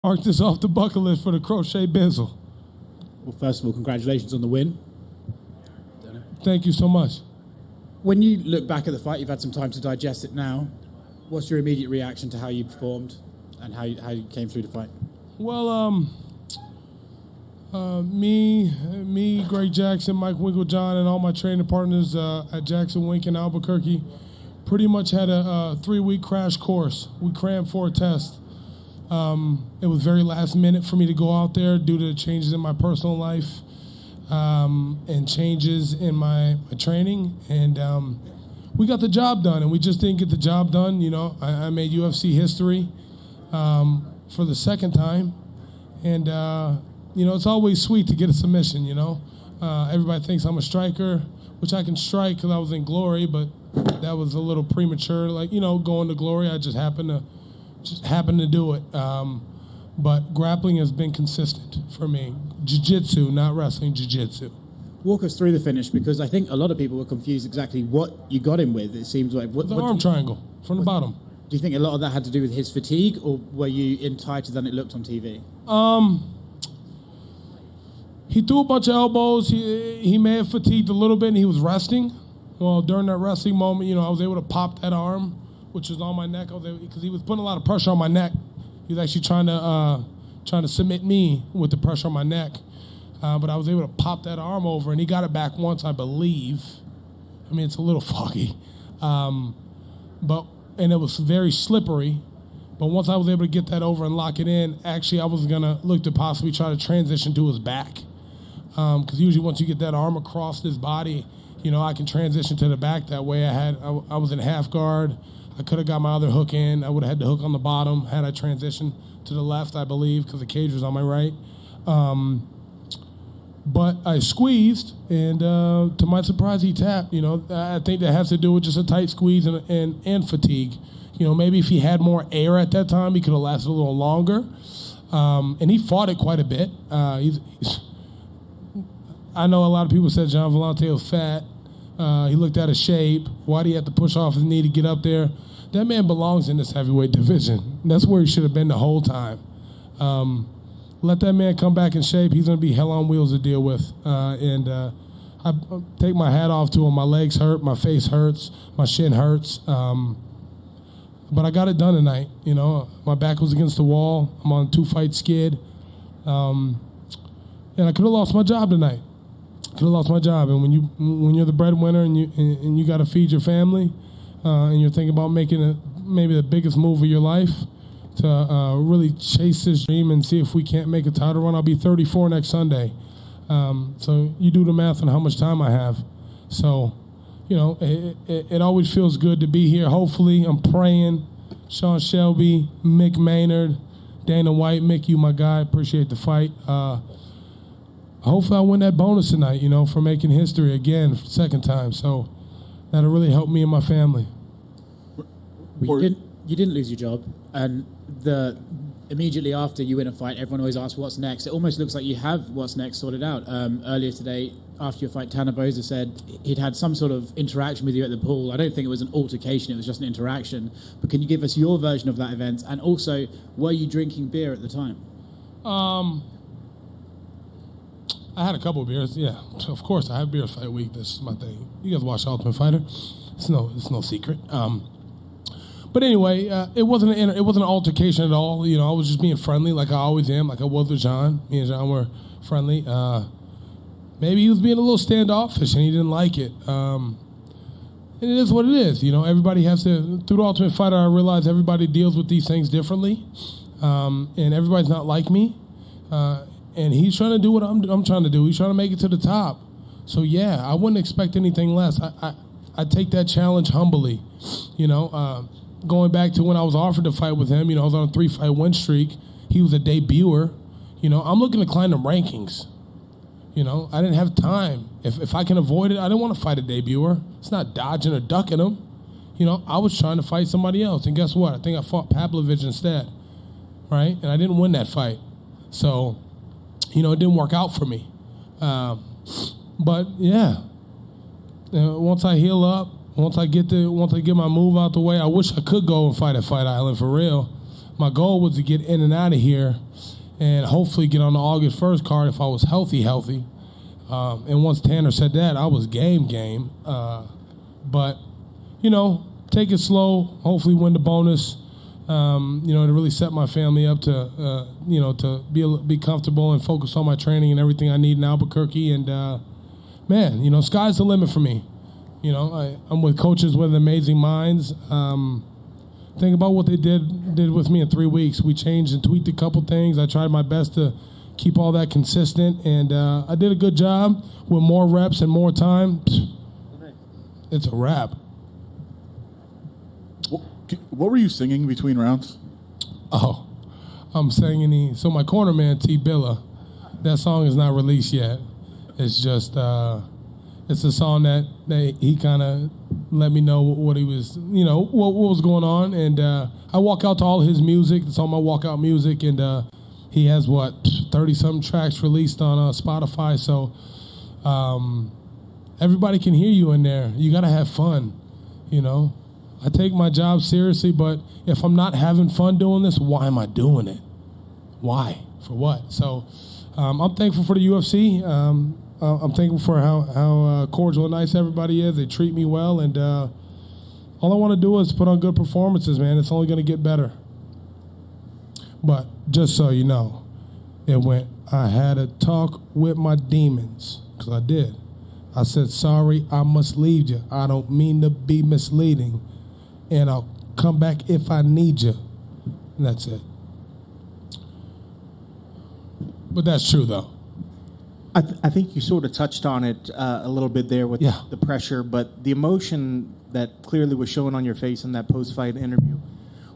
Mark this off the bucket list for the Crochet Bizzle. Well, first of all, congratulations on the win. Thank you so much. When you look back at the fight, you've had some time to digest it now. What's your immediate reaction to how you performed and how you came through the fight? Well, me, Greg Jackson, Mike Winklejohn, and all my training partners at Jackson Wink in Albuquerque pretty much had a 3-week crash course. We crammed for a test. It was very last minute for me to go out there due to the changes in my personal life and changes in my training. And we got the job done, and we just didn't get the job done. You know, I made UFC history for the second time. And, you know, it's always sweet to get a submission, you know. Everybody thinks I'm a striker, which I can strike because I was in Glory, but that was a little premature. Like, you know, going to Glory, I just happened to do it. But grappling has been consistent for me. Jiu-jitsu, not wrestling, jiu-jitsu. Walk us through the finish, because I think a lot of people were confused exactly what you got him with. It seems like... The arm triangle from the bottom. Do you think a lot of that had to do with his fatigue, or were you in tighter than it looked on TV? He threw a bunch of elbows. He may have fatigued a little bit, and he was resting. Well, during that resting moment, you know, I was able to pop that arm, which was on my neck. Because he was putting a lot of pressure on my neck. He was actually trying to submit me with the pressure on my neck. But I was able to pop that arm over, and he got it back once, I believe. I mean, it's a little foggy. And it was very slippery. But once I was able to get that over and lock it in, actually I was going to look to possibly try to transition to his back. Because usually once you get that arm across his body, you know, I can transition to the back that way. I was in half guard. I could have got my other hook in. I would have had the hook on the bottom had I transitioned to the left, I believe, because the cage was on my right. But I squeezed, and to my surprise, he tapped. You know, I think that has to do with just a tight squeeze and fatigue. You know, maybe if he had more air at that time, he could have lasted a little longer. And he fought it quite a bit. I know a lot of people said John Vellante was fat. He looked out of shape. Why did he have to push off his knee to get up there? That man belongs in this heavyweight division. That's where he should have been the whole time. Let that man come back in shape. He's going to be hell on wheels to deal with. And I take my hat off to him. My legs hurt. My face hurts. My shin hurts. But I got it done tonight. You know, my back was against the wall. I'm on a 2-fight skid. And I could have lost my job tonight. Could have lost my job. And when you're the breadwinner and you got to feed your family, and you're thinking about making maybe the biggest move of your life to really chase this dream and see if we can't make a title run. I'll be 34 next Sunday. So you do the math on how much time I have. So, you know, it always feels good to be here. Hopefully, I'm praying. Sean Shelby, Mick Maynard, Dana White. Mick, you my guy. Appreciate the fight. Hopefully I win that bonus tonight, you know, for making history again, second time. So that'll really help me and my family. You didn't lose your job, and immediately after you win a fight, everyone always asks what's next. It almost looks like you have what's next sorted out. Earlier today, after your fight, Tanner Boser said he'd had some sort of interaction with you at the pool. I don't think it was an altercation, it was just an interaction. But can you give us your version of that event? And also, were you drinking beer at the time? I had a couple of beers, yeah. Of course, I have beers fight week. This is my thing. You guys watch Ultimate Fighter. It's no secret. But anyway, it wasn't an altercation at all. You know, I was just being friendly, like I always am, like I was with John. Me and John were friendly. Maybe he was being a little standoffish and he didn't like it. And it is what it is. You know, everybody has to. Through the Ultimate Fighter, I realize everybody deals with these things differently, and everybody's not like me. And he's trying to do what I'm trying to do. He's trying to make it to the top. So yeah, I wouldn't expect anything less. I take that challenge humbly. You know, going back to when I was offered to fight with him, you know, I was on a 3-fight win streak. He was a debuter. You know, I'm looking to climb the rankings. You know, I didn't have time. If I can avoid it, I didn't want to fight a debuter. It's not dodging or ducking him. You know, I was trying to fight somebody else. And guess what? I think I fought Pavlovich instead. Right? And I didn't win that fight. So, you know, it didn't work out for me. But yeah, once I heal up, once I get my move out the way, I wish I could go and fight at Fight Island for real. my goal was to get in and out of here and hopefully get on the August 1st card if I was healthy. And once Tanner said that, I was game. But, take it slow, hopefully win the bonus, to really set my family up to, to be comfortable and focus on my training and everything I need in Albuquerque. And, man, sky's the limit for me. I'm with coaches with amazing minds. Think about what they did with me in 3 weeks. We changed and tweaked a couple things. I tried my best to keep all that consistent, and I did a good job with more reps and more time. It's a wrap. What were you singing between rounds? Oh, I'm singing. So my corner man, T. Billa, that song is not released yet. It's just, it's a song that he kind of let me know what he was, what was going on. And I walk out to all his music. It's all my walkout music. And he has, 30-something tracks released on Spotify. So everybody can hear you in there. You got to have fun, I take my job seriously, but if I'm not having fun doing this, why am I doing it? Why? For what? So I'm thankful for the UFC. I'm thankful for how cordial and nice everybody is. They treat me well, and all I want to do is put on good performances, man. It's only going to get better. But just so you know, I had a talk with my demons, because I did. I said, sorry, I must leave you. I don't mean to be misleading. And I'll come back if I need you. And that's it. But that's true, though. I think you sort of touched on it a little bit there with the pressure, but the emotion that clearly was shown on your face in that post-fight interview,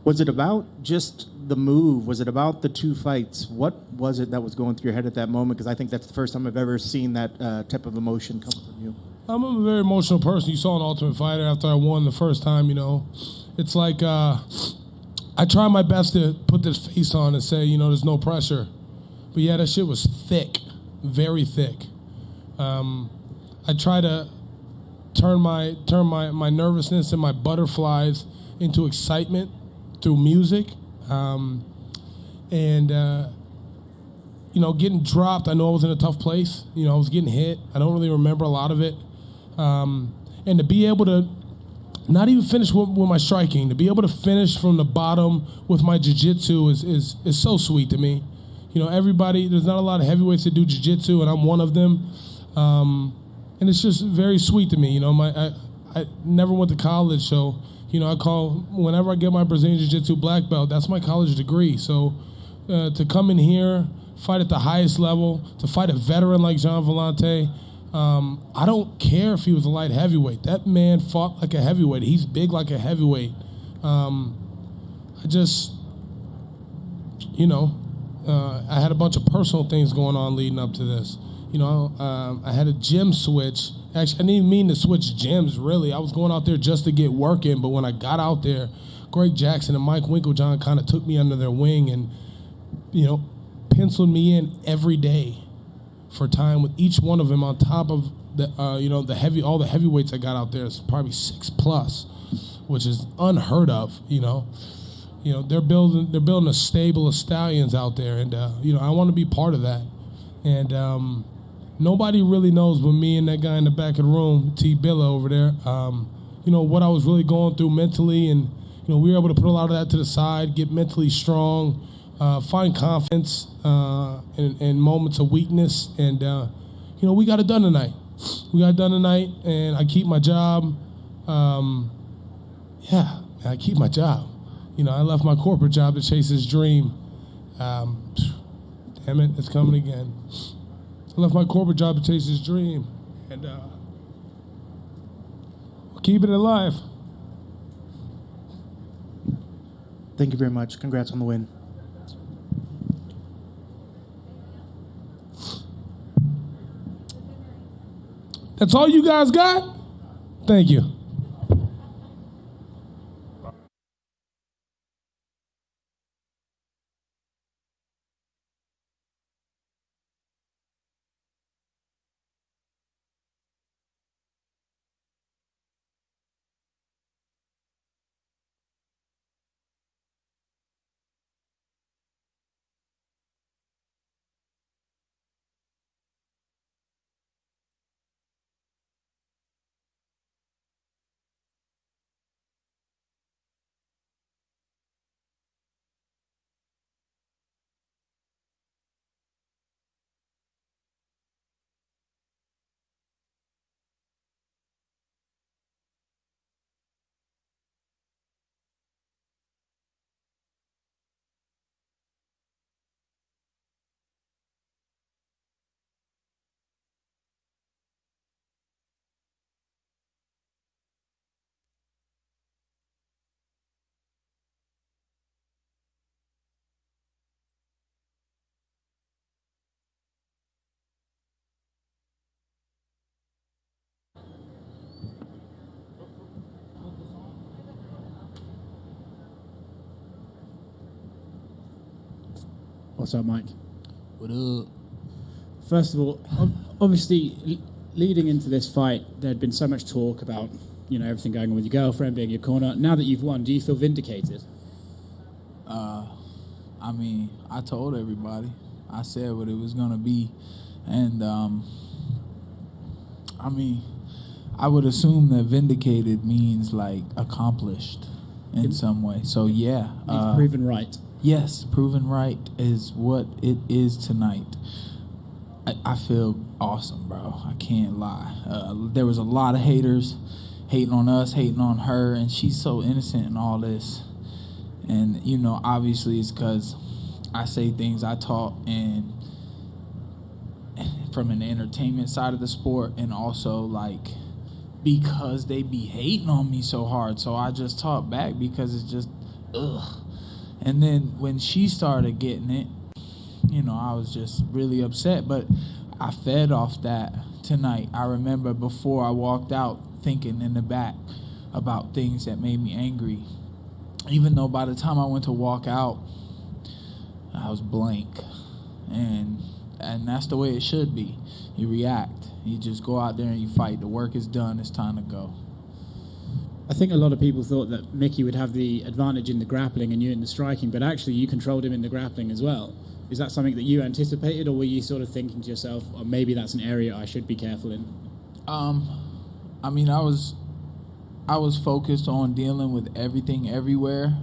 was it about just the move? Was it about the two fights? What was it that was going through your head at that moment? Because I think that's the first time I've ever seen that type of emotion come from you. I'm a very emotional person. You saw an Ultimate Fighter after I won the first time, It's like I try my best to put this face on and say, there's no pressure. But yeah, that shit was thick, very thick. I try to turn my nervousness and my butterflies into excitement through music. Getting dropped, I know I was in a tough place. I was getting hit. I don't really remember a lot of it. And to be able to not even finish with my striking, to be able to finish from the bottom with my jiu-jitsu is so sweet to me. There's not a lot of heavyweights that do jiu-jitsu, and I'm one of them. And it's just very sweet to me. I never went to college, so, whenever I get my Brazilian jiu-jitsu black belt, that's my college degree. So to come in here, fight at the highest level, to fight a veteran like Jean Vellante, I don't care if he was a light heavyweight. That man fought like a heavyweight. He's big like a heavyweight. I had a bunch of personal things going on leading up to this. I had a gym switch. Actually, I didn't even mean to switch gyms, really. I was going out there just to get work in, but when I got out there, Greg Jackson and Mike Winklejohn kind of took me under their wing and, penciled me in every day for time with each one of them on top of all the heavyweights I got out there. It's probably 6+, which is unheard of. They're building a stable of stallions out there, and I want to be part of that. And nobody really knows but me and that guy in the back of the room, T. Billa over there. What I was really going through mentally, and we were able to put a lot of that to the side, get mentally strong. Find confidence in moments of weakness, and we got it done tonight. And I keep my job. I keep my job. I left my corporate job to chase this dream. Damn it, it's coming again. I left my corporate job to chase this dream, and we'll keep it alive. Thank you very much. Congrats on the win. That's all you guys got? Thank you. What's up, Mike? What up? First of all, obviously, leading into this fight, there had been so much talk about, everything going on with your girlfriend, being your corner. Now that you've won, do you feel vindicated? I told everybody. I said what it was going to be. And, I would assume that vindicated means, like, accomplished in some way. So, yeah. Proven right. Yes, proven right is what it is tonight. I feel awesome, bro. I can't lie. There was a lot of haters hating on us, hating on her, and she's so innocent in all this. And, obviously it's because I say things I talk and from an entertainment side of the sport, and also, like, because they be hating on me so hard. So I just talk back because it's just, ugh. And then when she started getting it, I was just really upset, but I fed off that tonight. I remember before I walked out thinking in the back about things that made me angry, even though by the time I went to walk out, I was blank. And that's the way it should be. You react. You just go out there and you fight. The work is done. It's time to go. I think a lot of people thought that Mickey would have the advantage in the grappling and you in the striking, but actually you controlled him in the grappling as well. Is that something that you anticipated, or were you sort of thinking to yourself, oh, maybe that's an area I should be careful in? I was focused on dealing with everything everywhere.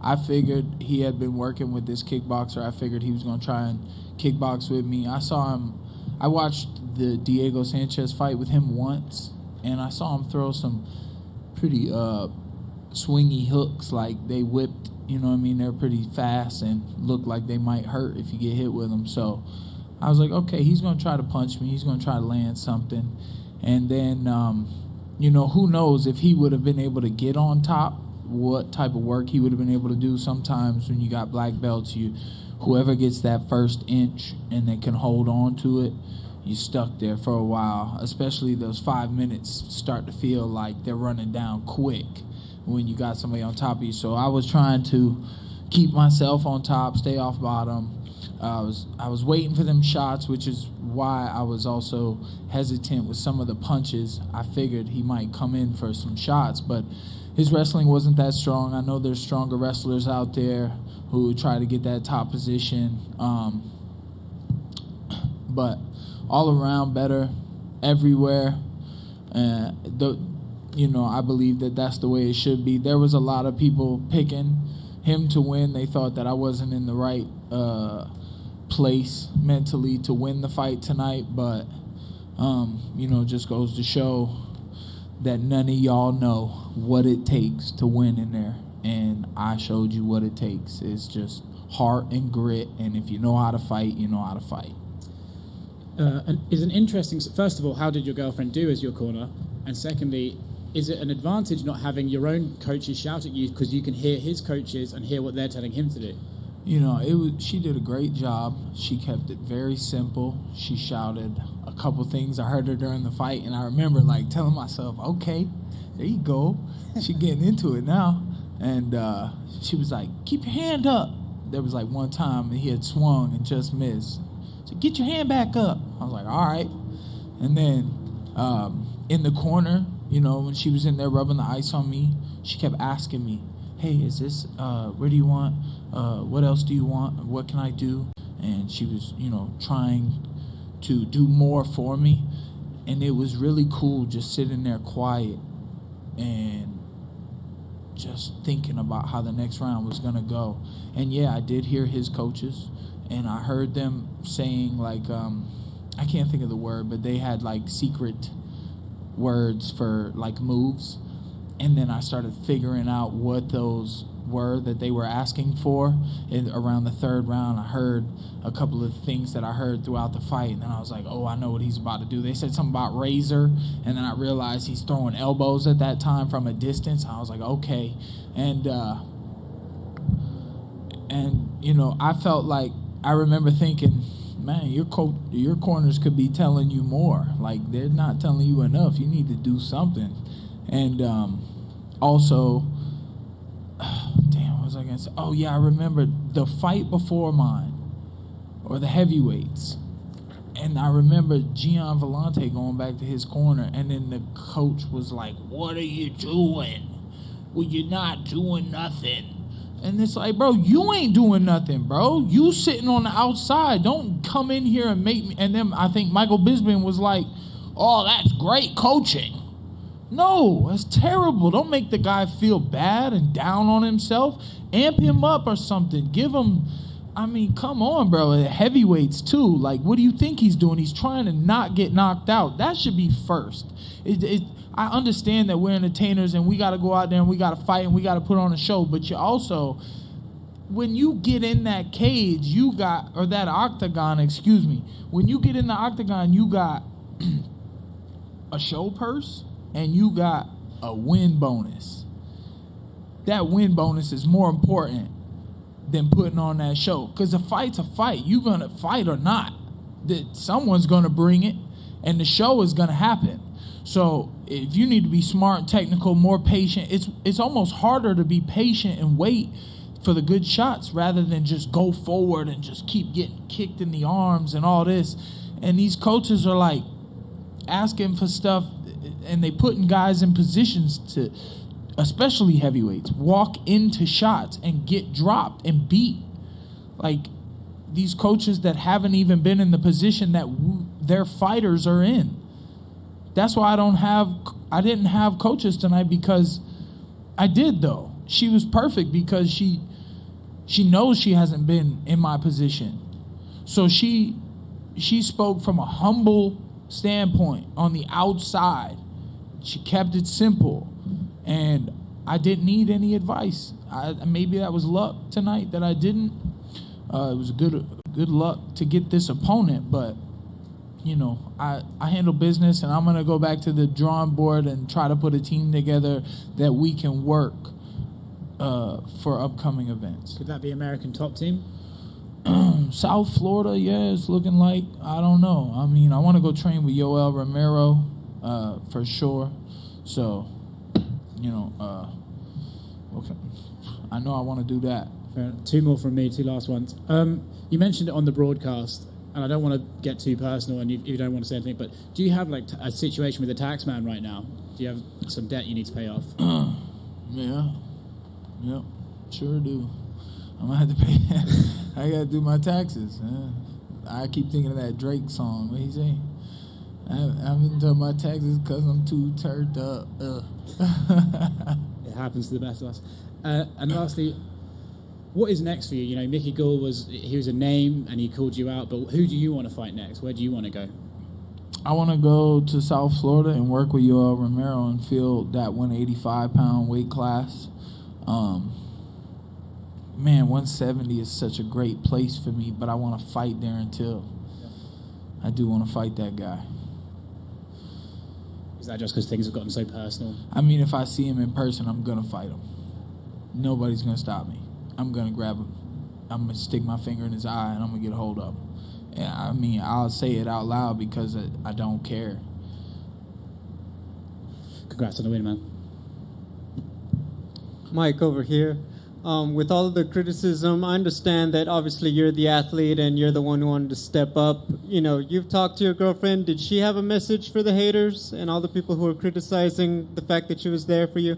I figured he had been working with this kickboxer. I figured he was going to try and kickbox with me. I watched the Diego Sanchez fight with him once, and I saw him throw some pretty swingy hooks, like they whipped, they're pretty fast and look like they might hurt if you get hit with them. So I was like, okay, he's going to try to punch me. He's going to try to land something. And then, who knows if he would have been able to get on top, what type of work he would have been able to do. Sometimes when you got black belts, whoever gets that first inch and they can hold on to it, you're stuck there for a while. Especially those 5 minutes start to feel like they're running down quick when you got somebody on top of you. So I was trying to keep myself on top, stay off bottom. I was waiting for them shots, which is why I was also hesitant with some of the punches. I figured he might come in for some shots, but his wrestling wasn't that strong. I know there's stronger wrestlers out there who try to get that top position. But all around better, everywhere. I believe that that's the way it should be. There was a lot of people picking him to win. They thought that I wasn't in the right place mentally to win the fight tonight, but just goes to show that none of y'all know what it takes to win in there, and I showed you what it takes. It's just heart and grit, and if you know how to fight, you know how to fight. And is an interesting. First of all, how did your girlfriend do as your corner? And secondly, is it an advantage not having your own coaches shout at you because you can hear his coaches and hear what they're telling him to do? She did a great job. She kept it very simple. She shouted a couple things. I heard her during the fight, and I remember telling myself, "Okay, there you go." She getting into it now, and she was like, "Keep your hand up." There was one time he had swung and just missed. So get your hand back up. I was like, all right. And then in the corner, when she was in there rubbing the ice on me, she kept asking me, hey, is this, where do you want, what else do you want, what can I do? And she was, trying to do more for me. And it was really cool just sitting there quiet and just thinking about how the next round was going to go. And yeah, I did hear his coaches, and I heard them saying I can't think of the word, but they had secret words for moves. And then I started figuring out what those were that they were asking for. And around the third round, I heard a couple of things that I heard throughout the fight. And then I was like, oh, I know what he's about to do. They said something about razor. And then I realized he's throwing elbows at that time from a distance. I was like, okay. And I felt like, I remember thinking, man, your corners could be telling you more. They're not telling you enough. You need to do something. And also, what was I going to say? Oh, yeah, I remember the fight before mine. or the heavyweights. And I remember Gian Vellante going back to his corner, and then the coach was like, "What are you doing? Well, you're not doing nothing." And it's like, bro, you ain't doing nothing, bro. You sitting on the outside. Don't come in here and make me. And then I think Michael Bisping was like, "Oh, that's great coaching." No, that's terrible. Don't make the guy feel bad and down on himself. Amp him up or something. Give him, I mean, come on, bro. Heavyweights, too. Like, what do you think he's doing? He's trying to not get knocked out. That should be first. I understand that we're entertainers and we got to go out there and we got to fight and we got to put on a show. But you also, when you get in that cage, you got, or that octagon, excuse me. When you get in the octagon, you got a show purse and you got a win bonus. That win bonus is more important than putting on that show. Because a fight's a fight. You're going to fight or not. Someone's going to bring it, and the show is going to happen. So if you need to be smart, technical, more patient, it's almost harder to be patient and wait for the good shots rather than just go forward and just keep getting kicked in the arms and all this. And these coaches are like asking for stuff, and they putting guys in positions to, especially heavyweights, walk into shots and get dropped and beat. Like these coaches that haven't even been in the position that their fighters are in. That's why I didn't have coaches tonight, because I did though. She was perfect because she knows she hasn't been in my position. So she spoke from a humble standpoint on the outside. She kept it simple, and I didn't need any advice. Maybe that was luck tonight that I didn't. It was good luck to get this opponent, but you know, I handle business, and I'm going to go back to the drawing board and try to put a team together that we can work for upcoming events. Could that be American top team? South Florida, yeah, it's looking like. I don't know. I mean, I want to go train with Yoel Romero for sure. So, you know, okay. I know I want to do that. Fair enough. Two more from me, two last ones. You mentioned it on the broadcast, and I don't want to get too personal, and you don't want to say anything, but do you have like a situation with a tax man right now? Do you have some debt you need to pay off? Yeah. Yep. Sure do. I'm going to have to pay. I got to do my taxes. I keep thinking of that Drake song. What he say? I haven't done my taxes because I'm too turned up. It happens to the best of us. And lastly, what is next for you? You know, Mickey Gall was a name and he called you out, but who do you want to fight next? Where do you want to go? I want to go to South Florida and work with Yoel Romero and fill that 185-pound weight class. Man, 170 is such a great place for me, but I want to fight there until I do want to fight that guy. Is that just because things have gotten so personal? I mean, if I see him in person, I'm going to fight him. Nobody's going to stop me. I'm going to grab him. I'm going to stick my finger in his eye, and I'm going to get a hold of him. And I mean, I'll say it out loud because I don't care. Congrats on the win, man. Mike over here. With all of the criticism, I understand that obviously you're the athlete and you're the one who wanted to step up. You know, you've talked to your girlfriend. Did she have a message for the haters and all the people who are criticizing the fact that she was there for you?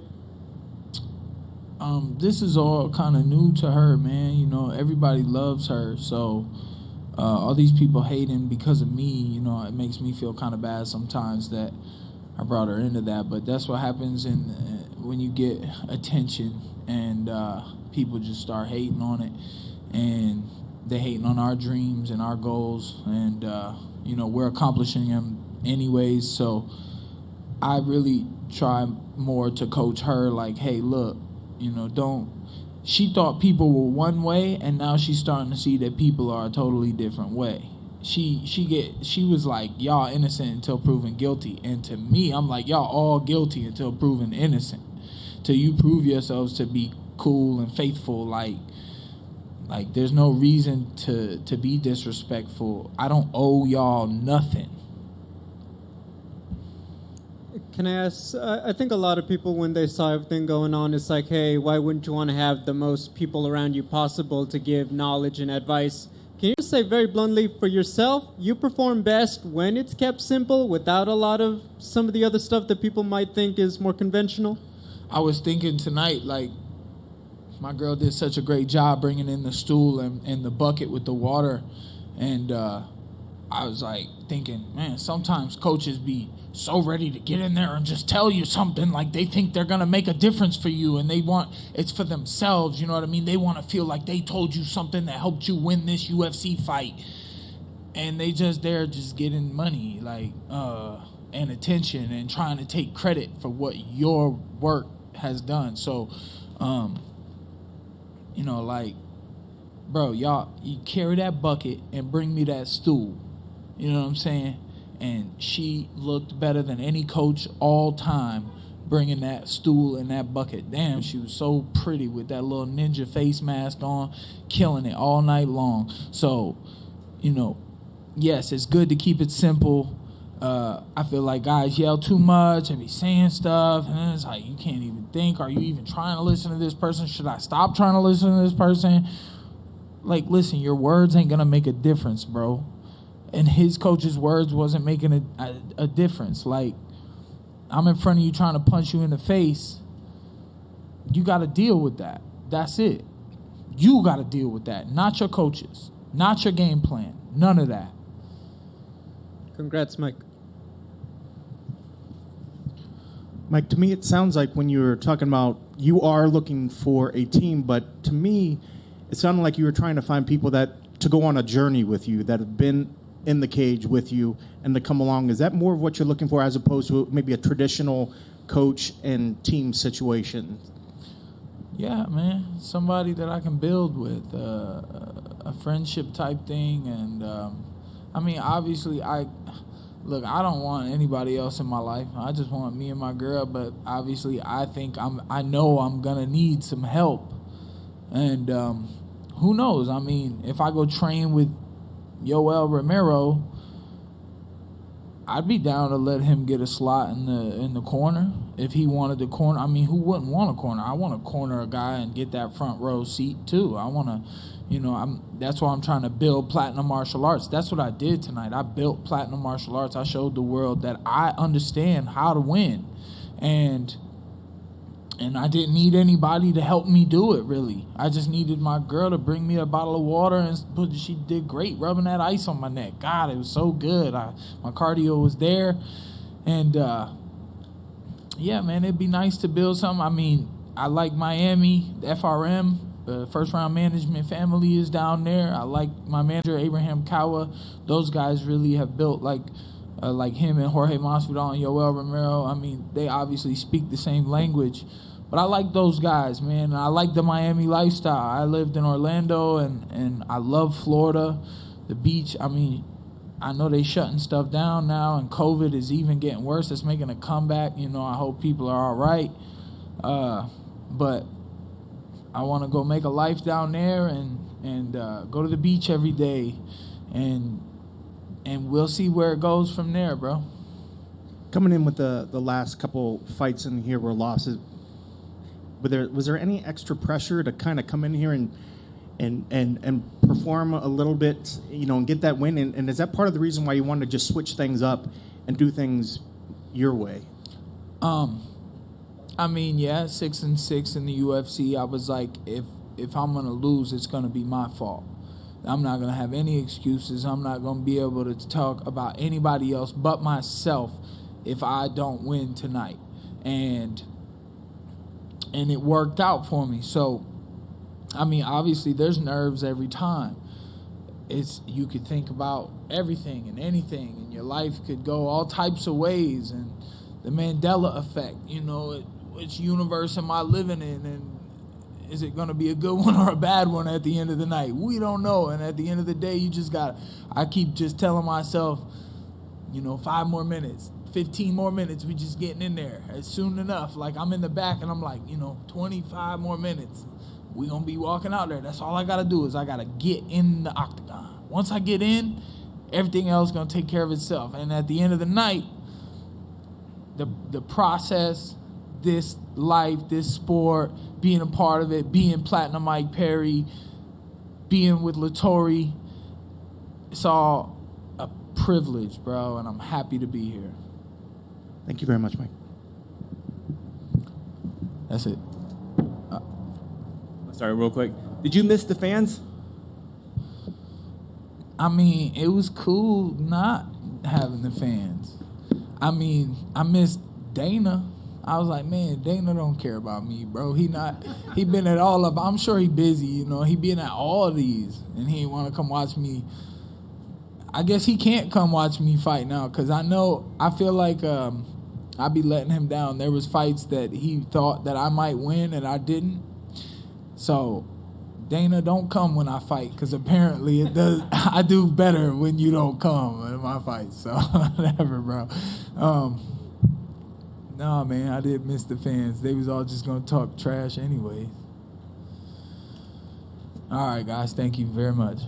This is all kind of new to her, man. You know, everybody loves her. So all these people hating because of me, you know, it makes me feel kind of bad sometimes that I brought her into that. But that's what happens when you get attention and people just start hating on it, and they're hating on our dreams and our goals, and you know, we're accomplishing them anyways. So I really try more to coach her, like, hey, look, you know, she thought people were one way, and now she's starting to see that people are a totally different way. She was like, y'all innocent until proven guilty, and to me, I'm like, y'all all guilty until proven innocent. Till you prove yourselves to be cool and faithful, like there's no reason to be disrespectful. I don't owe y'all nothing. Can I ask, I think a lot of people, when they saw everything going on, it's like, hey, why wouldn't you want to have the most people around you possible to give knowledge and advice? Can you say very bluntly for yourself, you perform best when it's kept simple without a lot of some of the other stuff that people might think is more conventional? I was thinking tonight, like, my girl did such a great job bringing in the stool and the bucket with the water. And I was like thinking, man, sometimes coaches be so ready to get in there and just tell you something, like they think they're going to make a difference for you and they want it's for themselves, you know what I mean? They want to feel like they told you something that helped you win this UFC fight. And they're just getting money, like, and attention and trying to take credit for what your work has done. So, you know, like, bro, y'all, you carry that bucket and bring me that stool. You know what I'm saying? And she looked better than any coach all time bringing that stool and that bucket. Damn, she was so pretty with that little ninja face mask on, killing it all night long. So, you know, yes, it's good to keep it simple. I feel like guys yell too much and be saying stuff, and then it's like you can't even think. Are you even trying to listen to this person? Should I stop trying to listen to this person? Like, listen, your words ain't gonna make a difference, bro. And his coach's words wasn't making a difference. Like, I'm in front of you trying to punch you in the face. You got to deal with that. That's it. You got to deal with that, not your coaches, not your game plan, none of that. Congrats, Mike. Mike, to me, it sounds like when you were talking about you are looking for a team, but to me, it sounded like you were trying to find people to go on a journey with you, that have been in the cage with you and to come along. Is that more of what you're looking for as opposed to maybe a traditional coach and team situation? Yeah, man. Somebody that I can build with, a friendship type thing. And, I mean, obviously, I don't want anybody else in my life. I just want me and my girl. But obviously, I know I'm going to need some help. And who knows? I mean, if I go train with Yoel Romero, I'd be down to let him get a slot in the corner if he wanted the corner. I mean, who wouldn't want a corner? I want to corner a guy and get that front row seat too. I want to, you know, that's why I'm trying to build Platinum Martial Arts. That's what I did tonight. I built Platinum Martial Arts. I showed the world that I understand how to win, and I didn't need anybody to help me do it, really. I just needed my girl to bring me a bottle of water, and she did great rubbing that ice on my neck. God, it was so good. My cardio was there. And, yeah, man, it'd be nice to build something. I mean, I like Miami, the FRM, the First Round Management family is down there. I like my manager, Abraham Kawa. Those guys really have built, like him and Jorge Masvidal and Yoel Romero. I mean, they obviously speak the same language. But I like those guys, man. I like the Miami lifestyle. I lived in Orlando, and I love Florida, the beach. I mean, I know they shutting stuff down now, and COVID is even getting worse. It's making a comeback. You know, I hope people are all right. But I want to go make a life down there and go to the beach every day, and we'll see where it goes from there, bro. Coming in with the last couple fights in here were losses. Was there any extra pressure to kind of come in here and perform a little bit, you know, and get that win? And is that part of the reason why you wanted to just switch things up and do things your way? I mean, yeah, 6-6 in the UFC. I was like, if I'm gonna lose, it's gonna be my fault. I'm not gonna have any excuses. I'm not gonna be able to talk about anybody else but myself if I don't win tonight. And it worked out for me. So, I mean, obviously there's nerves every time. You could think about everything and anything, and your life could go all types of ways. And the Mandela effect, you know, which universe am I living in, and is it going to be a good one or a bad one at the end of the night? We don't know. And at the end of the day, I keep just telling myself, you know, 5 more minutes. 15 more minutes, we just getting in there. It's soon enough. Like, I'm in the back, and I'm like, you know, 25 more minutes. We gonna be walking out there. That's all I gotta do is I gotta get in the octagon. Once I get in, everything else gonna take care of itself. And at the end of the night, the process, this life, this sport, being a part of it, being Platinum Mike Perry, being with Lattori, it's all a privilege, bro, and I'm happy to be here. Thank you very much, Mike. That's it. Sorry, real quick. Did you miss the fans? I mean, it was cool not having the fans. I mean, I missed Dana. I was like, man, Dana don't care about me, bro. He been at all of, I'm sure he busy, you know. He been at all these, and he ain't want to come watch me. I guess he can't come watch me fight now, because I feel like I be letting him down. There was fights that he thought that I might win and I didn't. So, Dana, don't come when I fight, because apparently it does. I do better when you don't come in my fight. So, whatever, bro. No, man, I did miss the fans. They was all just going to talk trash anyway. All right, guys, thank you very much.